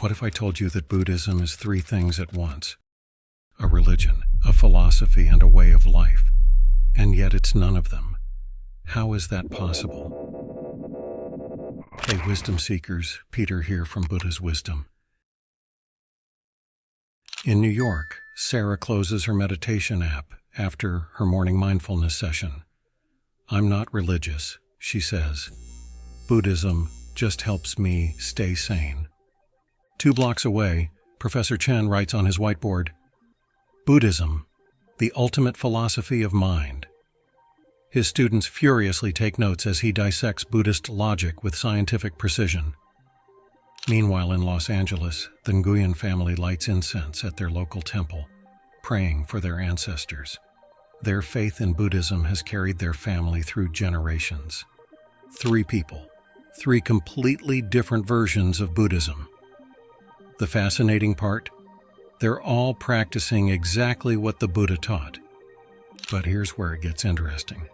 What if I told you that Buddhism is three things at once? A religion, a philosophy, and a way of life. And yet it's none of them. How is that possible? Hey, wisdom seekers, Peter here from Buddha's Wisdom. In New York, Sarah closes her meditation app after her morning mindfulness session. I'm not religious, she says. Buddhism just helps me stay sane. 2 blocks away, Professor Chen writes on his whiteboard, Buddhism, the ultimate philosophy of mind. His students furiously take notes as he dissects Buddhist logic with scientific precision. Meanwhile, in Los Angeles, the Nguyen family lights incense at their local temple, praying for their ancestors. Their faith in Buddhism has carried their family through generations. 3 people, 3 completely different versions of Buddhism. The fascinating part? They're all practicing exactly what the Buddha taught. But here's where it gets interesting.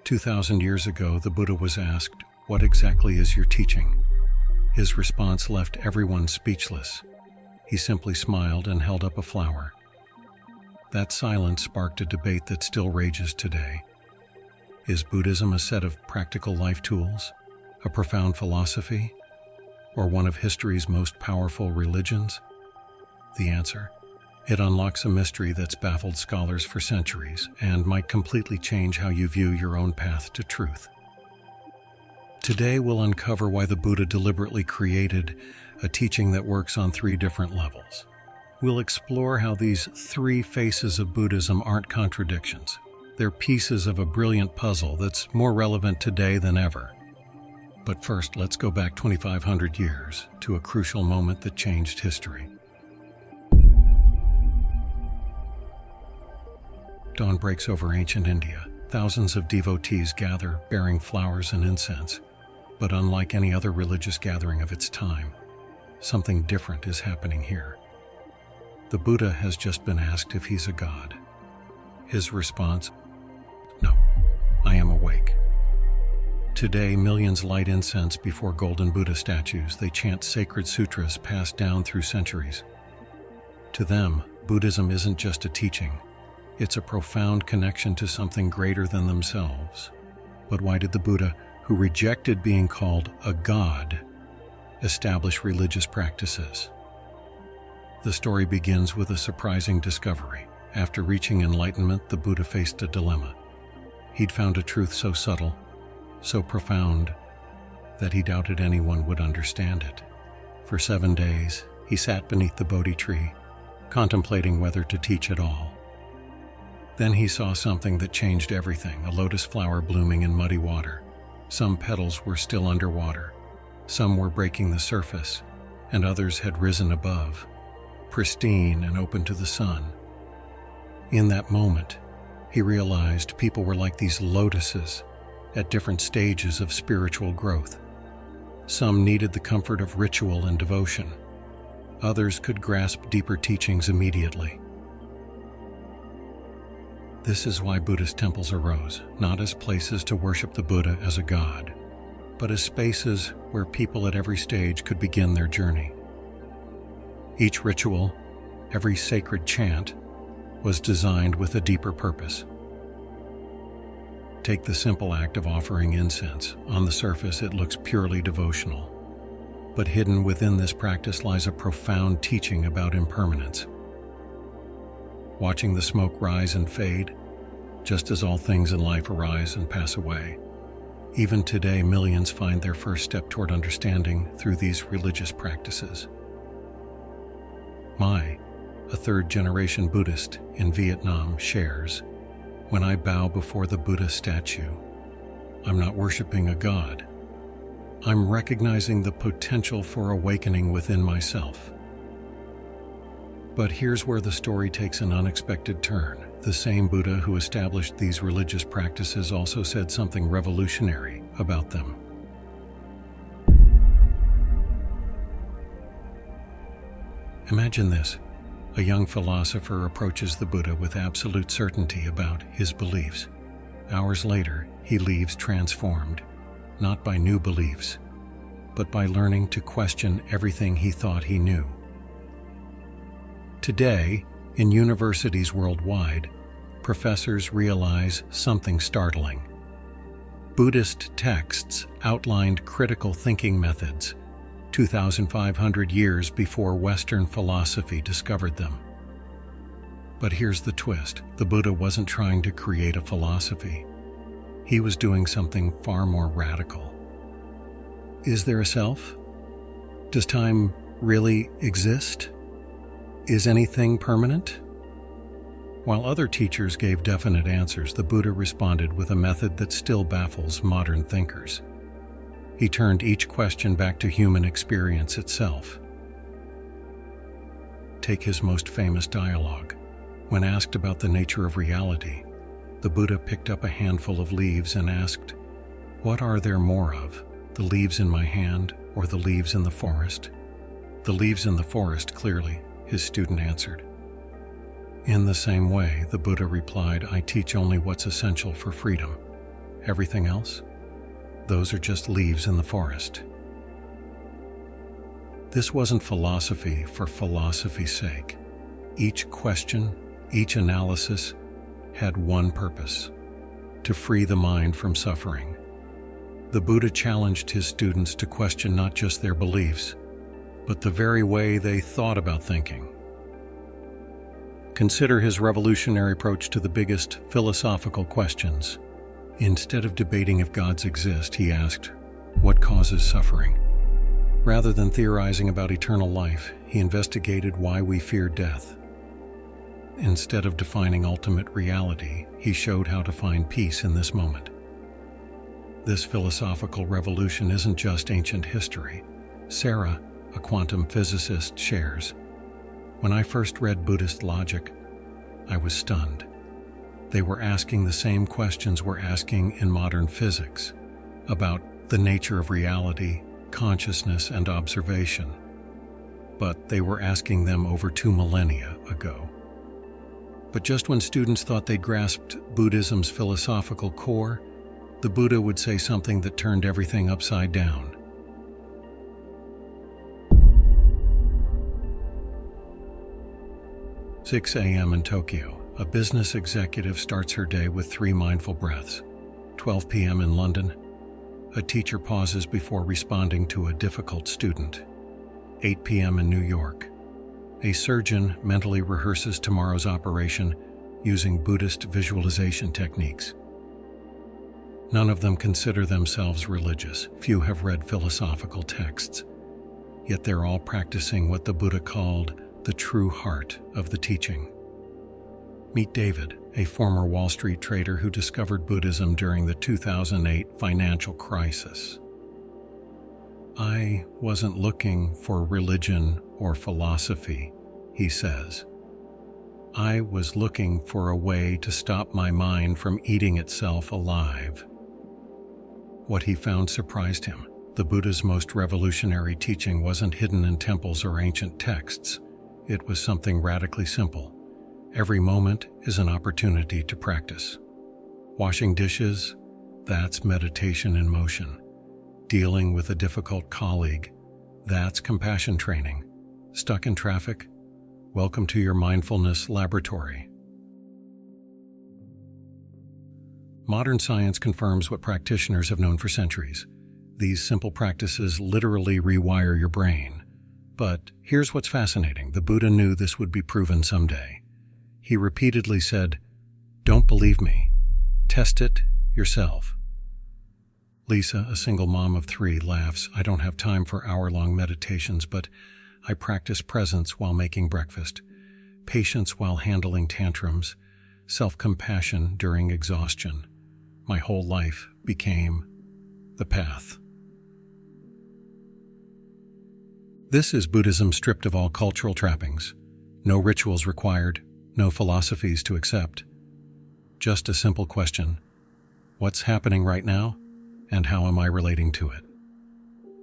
2,000 years ago, the Buddha was asked, "What exactly is your teaching?" His response left everyone speechless. He simply smiled and held up a flower. That silence sparked a debate that still rages today. Is Buddhism a set of practical life tools, a profound philosophy, or one of history's most powerful religions? The answer? It unlocks a mystery that's baffled scholars for centuries and might completely change how you view your own path to truth. Today we'll uncover why the Buddha deliberately created a teaching that works on 3 different levels. We'll explore how these 3 faces of Buddhism aren't contradictions. They're pieces of a brilliant puzzle that's more relevant today than ever. But first, let's go back 2,500 years to a crucial moment that changed history. Dawn breaks over ancient India. Thousands of devotees gather, bearing flowers and incense. But unlike any other religious gathering of its time, something different is happening here. The Buddha has just been asked if he's a god. His response, "No, I am awake." Today, millions light incense before golden Buddha statues. They chant sacred sutras passed down through centuries. To them, Buddhism isn't just a teaching. It's a profound connection to something greater than themselves. But why did the Buddha, who rejected being called a god, establish religious practices? The story begins with a surprising discovery. After reaching enlightenment, the Buddha faced a dilemma. He'd found a truth so subtle, so profound, that he doubted anyone would understand it. For 7 days, he sat beneath the Bodhi tree, contemplating whether to teach at all. Then he saw something that changed everything, a lotus flower blooming in muddy water. Some petals were still underwater, some were breaking the surface, and others had risen above, pristine and open to the sun. In that moment, he realized people were like these lotuses at different stages of spiritual growth. Some needed the comfort of ritual and devotion. Others could grasp deeper teachings immediately. This is why Buddhist temples arose, not as places to worship the Buddha as a god, but as spaces where people at every stage could begin their journey. Each ritual, every sacred chant, was designed with a deeper purpose. Take the simple act of offering incense. On the surface, it looks purely devotional. But hidden within this practice lies a profound teaching about impermanence. Watching the smoke rise and fade, just as all things in life arise and pass away. Even today, millions find their first step toward understanding through these religious practices. Mai, a 3rd-generation Buddhist in Vietnam, shares, "When I bow before the Buddha statue, I'm not worshiping a god. I'm recognizing the potential for awakening within myself." But here's where the story takes an unexpected turn. The same Buddha who established these religious practices also said something revolutionary about them. Imagine this. A young philosopher approaches the Buddha with absolute certainty about his beliefs. Hours later, he leaves transformed, not by new beliefs, but by learning to question everything he thought he knew. Today, in universities worldwide, professors realize something startling. Buddhist texts outlined critical thinking methods 2,500 years before Western philosophy discovered them. But here's the twist: the Buddha wasn't trying to create a philosophy. He was doing something far more radical. Is there a self? Does time really exist? Is anything permanent? While other teachers gave definite answers, the Buddha responded with a method that still baffles modern thinkers. He turned each question back to human experience itself. Take his most famous dialogue. When asked about the nature of reality, the Buddha picked up a handful of leaves and asked, "What are there more of, the leaves in my hand or the leaves in the forest?" "The leaves in the forest, clearly," his student answered. In the same way, the Buddha replied, "I teach only what's essential for freedom. Everything else? Those are just leaves in the forest." This wasn't philosophy for philosophy's sake. Each question, each analysis had one purpose: to free the mind from suffering. The Buddha challenged his students to question not just their beliefs, but the very way they thought about thinking. Consider his revolutionary approach to the biggest philosophical questions. Instead of debating if gods exist, he asked, "What causes suffering?" Rather than theorizing about eternal life, he investigated why we fear death. Instead of defining ultimate reality, he showed how to find peace in this moment. This philosophical revolution isn't just ancient history. Sarah, a quantum physicist, shares, "When I first read Buddhist logic, I was stunned. They were asking the same questions we're asking in modern physics, about the nature of reality, consciousness, and observation. But they were asking them over 2 millennia ago." But just when students thought they'd grasped Buddhism's philosophical core, the Buddha would say something that turned everything upside down. 6 a.m. in Tokyo. A business executive starts her day with 3 mindful breaths. 12 p.m. in London. A teacher pauses before responding to a difficult student. 8 p.m. in New York. A surgeon mentally rehearses tomorrow's operation using Buddhist visualization techniques. None of them consider themselves religious. Few have read philosophical texts. Yet they're all practicing what the Buddha called the true heart of the teaching. Meet David, a former Wall Street trader who discovered Buddhism during the 2008 financial crisis. "I wasn't looking for religion or philosophy," he says. "I was looking for a way to stop my mind from eating itself alive." What he found surprised him. The Buddha's most revolutionary teaching wasn't hidden in temples or ancient texts. It was something radically simple. Every moment is an opportunity to practice. Washing dishes, that's meditation in motion. Dealing with a difficult colleague, that's compassion training. Stuck in traffic? Welcome to your mindfulness laboratory. Modern science confirms what practitioners have known for centuries. These simple practices literally rewire your brain. But here's what's fascinating. The Buddha knew this would be proven someday. He repeatedly said, "Don't believe me. Test it yourself." Lisa, a single mom of 3, laughs, "I don't have time for hour-long meditations, but I practice presence while making breakfast, patience while handling tantrums, self-compassion during exhaustion. My whole life became the path." This is Buddhism stripped of all cultural trappings. No rituals required, no philosophies to accept. Just a simple question: what's happening right now, and how am I relating to it?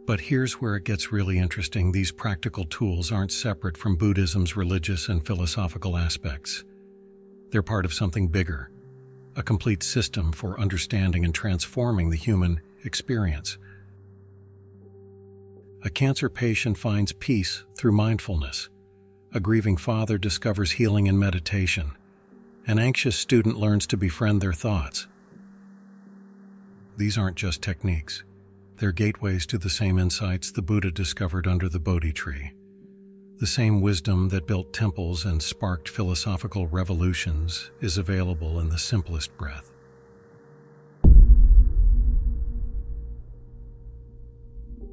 But here's where it gets really interesting. These practical tools aren't separate from Buddhism's religious and philosophical aspects. They're part of something bigger, a complete system for understanding and transforming the human experience. A cancer patient finds peace through mindfulness. A grieving father discovers healing in meditation. An anxious student learns to befriend their thoughts. These aren't just techniques. They're gateways to the same insights the Buddha discovered under the Bodhi tree. The same wisdom that built temples and sparked philosophical revolutions is available in the simplest breath.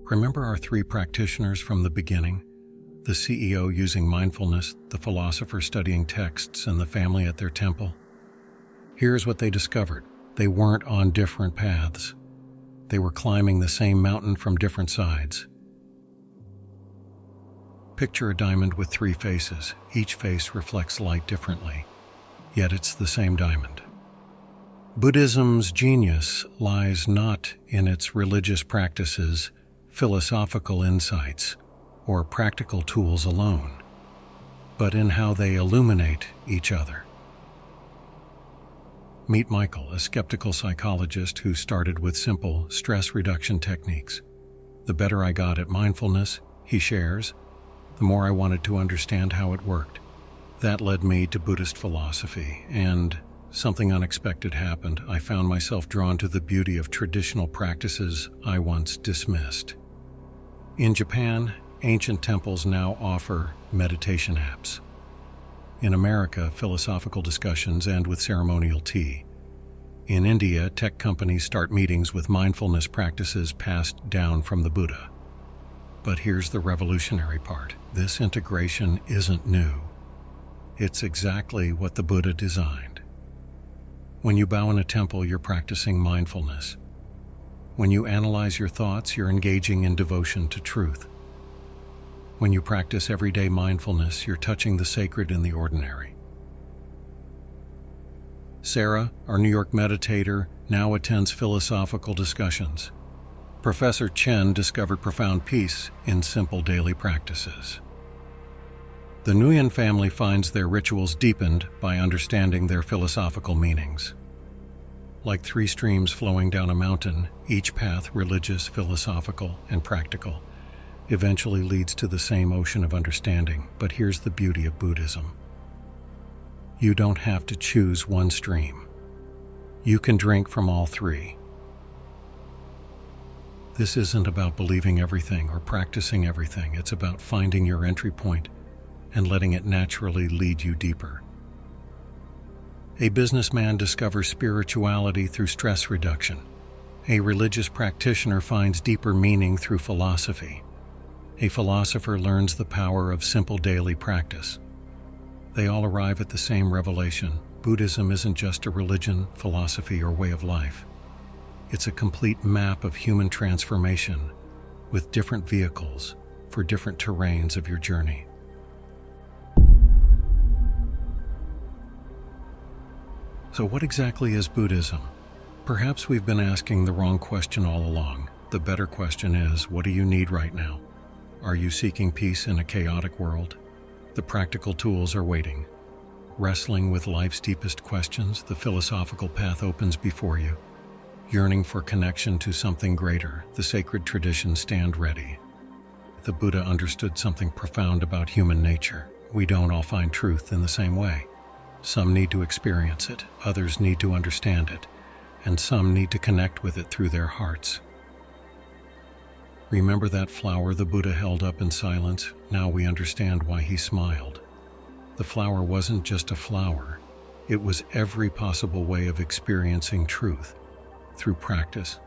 Remember our three practitioners from the beginning? The CEO using mindfulness, the philosopher studying texts, and the family at their temple? Here's what they discovered. They weren't on different paths. They were climbing the same mountain from different sides. Picture a diamond with three faces. Each face reflects light differently, yet it's the same diamond. Buddhism's genius lies not in its religious practices, philosophical insights, or practical tools alone, but in how they illuminate each other. Meet Michael, a skeptical psychologist who started with simple stress reduction techniques. The better I got at mindfulness, he shares, the more I wanted to understand how it worked. That led me to Buddhist philosophy, and something unexpected happened. I found myself drawn to the beauty of traditional practices I once dismissed. In Japan, ancient temples now offer meditation apps. In America, philosophical discussions end with ceremonial tea. In India, tech companies start meetings with mindfulness practices passed down from the Buddha. But here's the revolutionary part. This integration isn't new. It's exactly what the Buddha designed. When you bow in a temple, you're practicing mindfulness. When you analyze your thoughts, you're engaging in devotion to truth. When you practice everyday mindfulness, you're touching the sacred in the ordinary. Sarah, our New York meditator, now attends philosophical discussions. Professor Chen discovered profound peace in simple daily practices. The Nguyen family finds their rituals deepened by understanding their philosophical meanings. Like three streams flowing down a mountain, each path, religious, philosophical, and practical, eventually leads to the same ocean of understanding. But here's the beauty of Buddhism. You don't have to choose one stream. You can drink from all three. This isn't about believing everything or practicing everything. It's about finding your entry point and letting it naturally lead you deeper. A businessman discovers spirituality through stress reduction. A religious practitioner finds deeper meaning through philosophy. A philosopher learns the power of simple daily practice. They all arrive at the same revelation. Buddhism isn't just a religion, philosophy, or way of life. It's a complete map of human transformation with different vehicles for different terrains of your journey. So what exactly is Buddhism? Perhaps we've been asking the wrong question all along. The better question is, what do you need right now? Are you seeking peace in a chaotic world? The practical tools are waiting. Wrestling with life's deepest questions, the philosophical path opens before you. Yearning for connection to something greater, the sacred traditions stand ready. The Buddha understood something profound about human nature. We don't all find truth in the same way. Some need to experience it, others need to understand it, and some need to connect with it through their hearts. Remember that flower the Buddha held up in silence? Now we understand why he smiled. The flower wasn't just a flower. It was every possible way of experiencing truth. Through practice,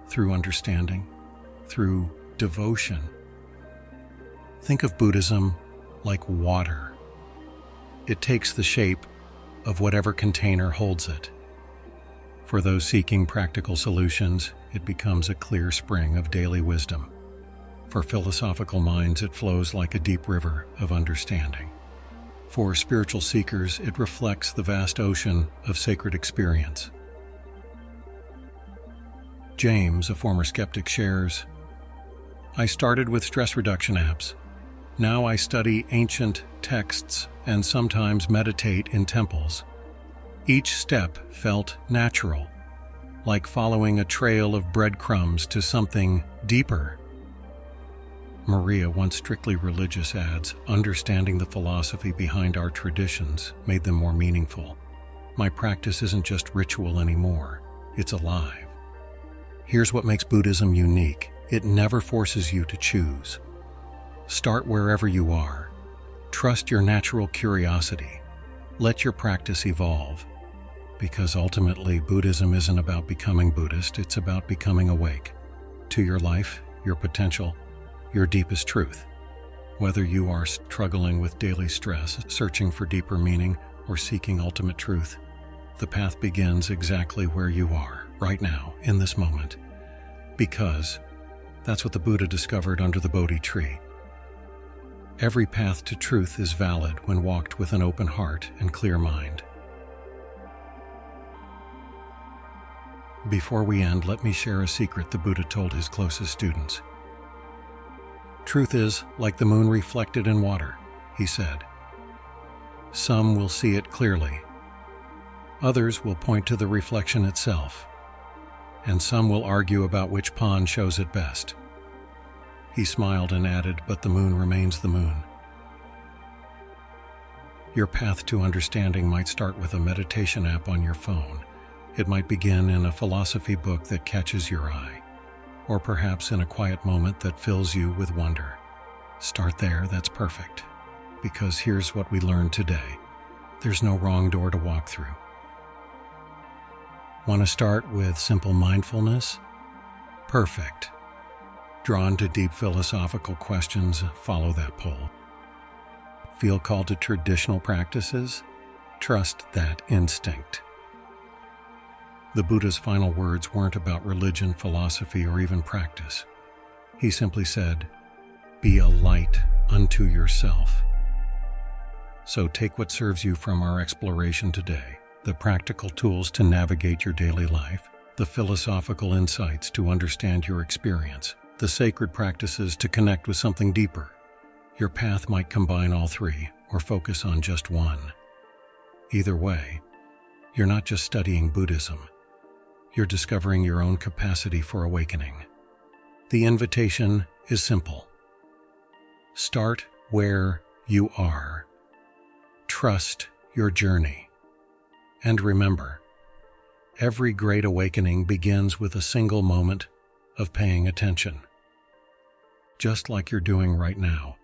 through understanding, through devotion. Think of Buddhism like water. It takes the shape of whatever container holds it. For those seeking practical solutions, it becomes a clear spring of daily wisdom. For philosophical minds, it flows like a deep river of understanding. For spiritual seekers, it reflects the vast ocean of sacred experience. James, a former skeptic, shares, "I started with stress reduction apps. Now I study ancient texts and sometimes meditate in temples. Each step felt natural, like following a trail of breadcrumbs to something deeper." Maria, once strictly religious, adds, understanding the philosophy behind our traditions made them more meaningful. My practice isn't just ritual anymore, it's alive. Here's what makes Buddhism unique. It never forces you to choose. Start wherever you are. Trust your natural curiosity. Let your practice evolve. Because ultimately, Buddhism isn't about becoming Buddhist, it's about becoming awake to your life, your potential, your deepest truth. Whether you are struggling with daily stress, searching for deeper meaning, or seeking ultimate truth, the path begins exactly where you are, right now, in this moment. Because that's what the Buddha discovered under the Bodhi tree. Every path to truth is valid when walked with an open heart and clear mind. Before we end, let me share a secret the Buddha told his closest students. Truth is like the moon reflected in water, he said. Some will see it clearly. Others will point to the reflection itself. And some will argue about which pond shows it best. He smiled and added, but the moon remains the moon. Your path to understanding might start with a meditation app on your phone. It might begin in a philosophy book that catches your eye, or perhaps in a quiet moment that fills you with wonder. Start there, that's perfect. Because here's what we learned today. There's no wrong door to walk through. Want to start with simple mindfulness? Perfect. Drawn to deep philosophical questions? Follow that pull. Feel called to traditional practices? Trust that instinct. The Buddha's final words weren't about religion, philosophy, or even practice. He simply said, be a light unto yourself. So take what serves you from our exploration today, the practical tools to navigate your daily life, the philosophical insights to understand your experience, the sacred practices to connect with something deeper. Your path might combine all three or focus on just one. Either way, you're not just studying Buddhism. You're discovering your own capacity for awakening. The invitation is simple. Start where you are. Trust your journey. And remember, every great awakening begins with a single moment of paying attention. Just like you're doing right now.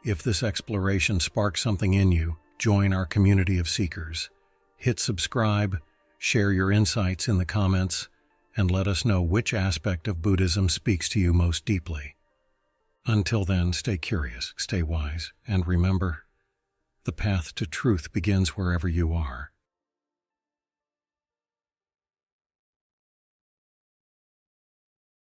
If this exploration sparks something in you, join our community of seekers. Hit subscribe, share your insights in the comments, and let us know which aspect of Buddhism speaks to you most deeply. Until then, stay curious, stay wise, and remember, the path to truth begins wherever you are.